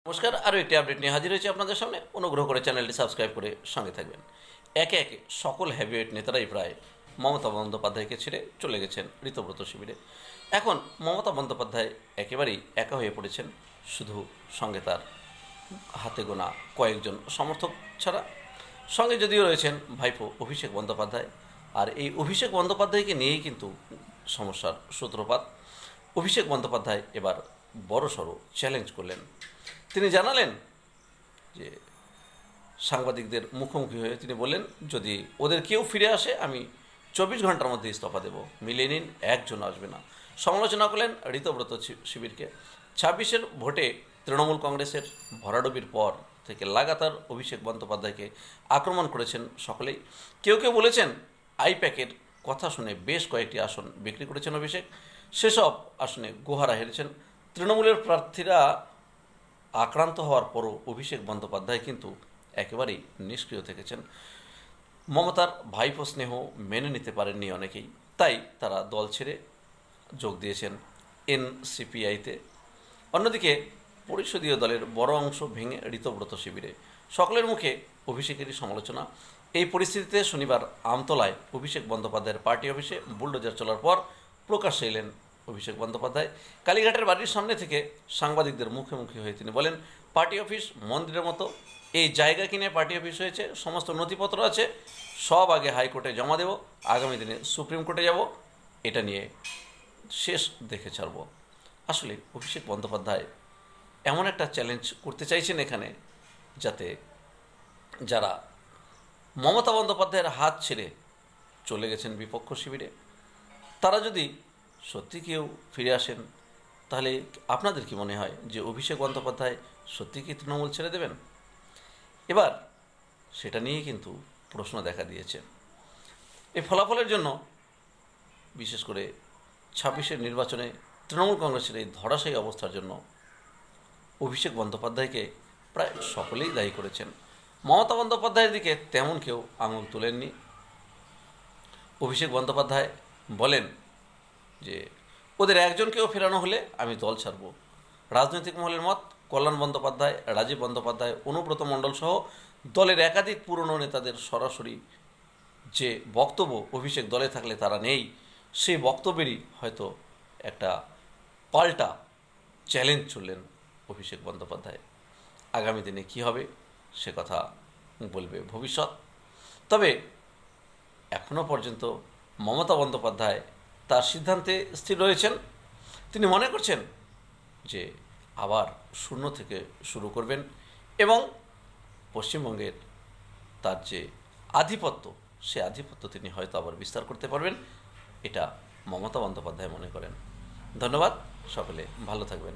নমস্কার, আরও একটি আপডেট নিয়ে হাজির হয়েছে আপনাদের সামনে। অনুগ্রহ করে চ্যানেলটি সাবস্ক্রাইব করে সঙ্গে থাকবেন। একে একে সকল হেভিওয়েট নেতারাই প্রায় মমতা বন্দ্যোপাধ্যায়কে ছেড়ে চলে গেছেন ঋতব্রত শিবিরে। এখন মমতা বন্দ্যোপাধ্যায় একেবারেই একা হয়ে পড়েছেন, শুধু সঙ্গে তার হাতে গোনা কয়েকজন সমর্থক ছাড়া। সঙ্গে যদিও রয়েছেন ভাইপো অভিষেক বন্দ্যোপাধ্যায়, আর এই অভিষেক বন্দ্যোপাধ্যায়কে নিয়েই কিন্তু সমস্যার সূত্রপাত। অভিষেক বন্দ্যোপাধ্যায় এবার বড়সড় চ্যালেঞ্জ করলেন। তিনি জানালেন যে সাংবাদিকদের মুখোমুখি হয়ে তিনি বললেন, যদি ওদের কেউ ফিরে আসে আমি 24 ঘন্টার মধ্যে ইস্তফা দেব, মিলিয়ে নিন, একজন আসবে না। সমালোচনা করলেন ঋতব্রত শিবিরকে। 26-এর ভোটে তৃণমূল কংগ্রেসের ভরাডুবির পর থেকে লাগাতার অভিষেক বন্দ্যোপাধ্যায়কে আক্রমণ করেছেন সকলেই। কেউ কেউ বলেছেন আইপ্যাকের কথা শুনে বেশ কয়েকটি আসন বিক্রি করেছেন অভিষেক। সেসব আসনে গোহারা হেরেছেন তৃণমূলের প্রার্থীরা। আক্রান্ত হওয়ার পরও অভিষেক বন্দ্যোপাধ্যায় কিন্তু একেবারেই নিষ্ক্রিয় থেকেছেন। মমতার ভাইপো স্নেহ মেনে নিতে পারেননি অনেকেই, তাই তারা দল ছেড়ে যোগ দিয়েছেন এনসিপিআইতে। অন্যদিকে পরিষদীয় দলের বড় অংশ ভেঙে ঋতব্রত শিবিরে। সকলের মুখে অভিষেকেরই সমালোচনা। এই পরিস্থিতিতে শনিবার আমতলায় অভিষেক বন্দ্যোপাধ্যায়ের পার্টি অফিসে বুলডোজার চলার পর প্রকাশ্যে এলেন অভিষেক বন্দ্যোপাধ্যায়। কালীঘাটের বাড়ির সামনে থেকে সাংবাদিকদের মুখোমুখি হয়ে তিনি বলেন, পার্টি অফিস মন্দিরের মতো, এই জায়গা কিনে পার্টি অফিস হয়েছে, সমস্ত নথিপত্র আছে, সব আগে হাইকোর্টে জমা দেব, আগামী দিনে সুপ্রিম কোর্টে যাব, এটা নিয়ে শেষ দেখে ছাড়ব। আসলে অভিষেক বন্দ্যোপাধ্যায় এমন একটা চ্যালেঞ্জ করতে চাইছেন এখানে, যাতে যারা মমতা বন্দ্যোপাধ্যায়ের হাত ছেড়ে চলে গেছেন বিপক্ষ শিবিরে, তারা যদি সত্যি কেউ ফিরে আসেন, তাহলে আপনাদের কি মনে হয় যে অভিষেক বন্দ্যোপাধ্যায় সত্যি কি তৃণমূল ছেড়ে দেবেন? এবার সেটা নিয়ে কিন্তু প্রশ্ন দেখা দিয়েছে। এই ফলাফলের জন্য, বিশেষ করে 26-এর নির্বাচনে তৃণমূল কংগ্রেসের এই ধরাশায়ী অবস্থার জন্য অভিষেক বন্দ্যোপাধ্যায়কে প্রায় সকলেই দায়ী করেছেন। মমতা বন্দ্যোপাধ্যায়ের দিকে তেমন কেউ আঙুল তোলেননি। অভিষেক বন্দ্যোপাধ্যায় বলেন যে ওদের একজনকেও ফেরানো হলে আমি দল ছাড়ব। রাজনৈতিক মহলের মত, কল্যাণ বন্দ্যোপাধ্যায়, রাজীব বন্দ্যোপাধ্যায়, অনুব্রত মণ্ডল সহ দলের একাধিক পুরনো নেতাদের সরাসরি যে বক্তব্য অভিষেক দলে থাকলে তারা নেই, সেই বক্তব্যেরই হয়তো একটা পাল্টা চ্যালেঞ্জ ছুড়লেন অভিষেক বন্দ্যোপাধ্যায়। আগামী দিনে কী হবে সে কথা বলবে ভবিষ্যৎ। তবে এখনও পর্যন্ত মমতা বন্দ্যোপাধ্যায় তার সিদ্ধান্তে স্থির রয়েছেন। তিনি মনে করছেন যে আবার শূন্য থেকে শুরু করবেন এবং পশ্চিমবঙ্গের তার যে আধিপত্য, সে আধিপত্য তিনি হয়তো আবার বিস্তার করতে পারবেন, এটা মমতা বন্দ্যোপাধ্যায় মনে করেন। ধন্যবাদ, সকলে ভালো থাকবেন।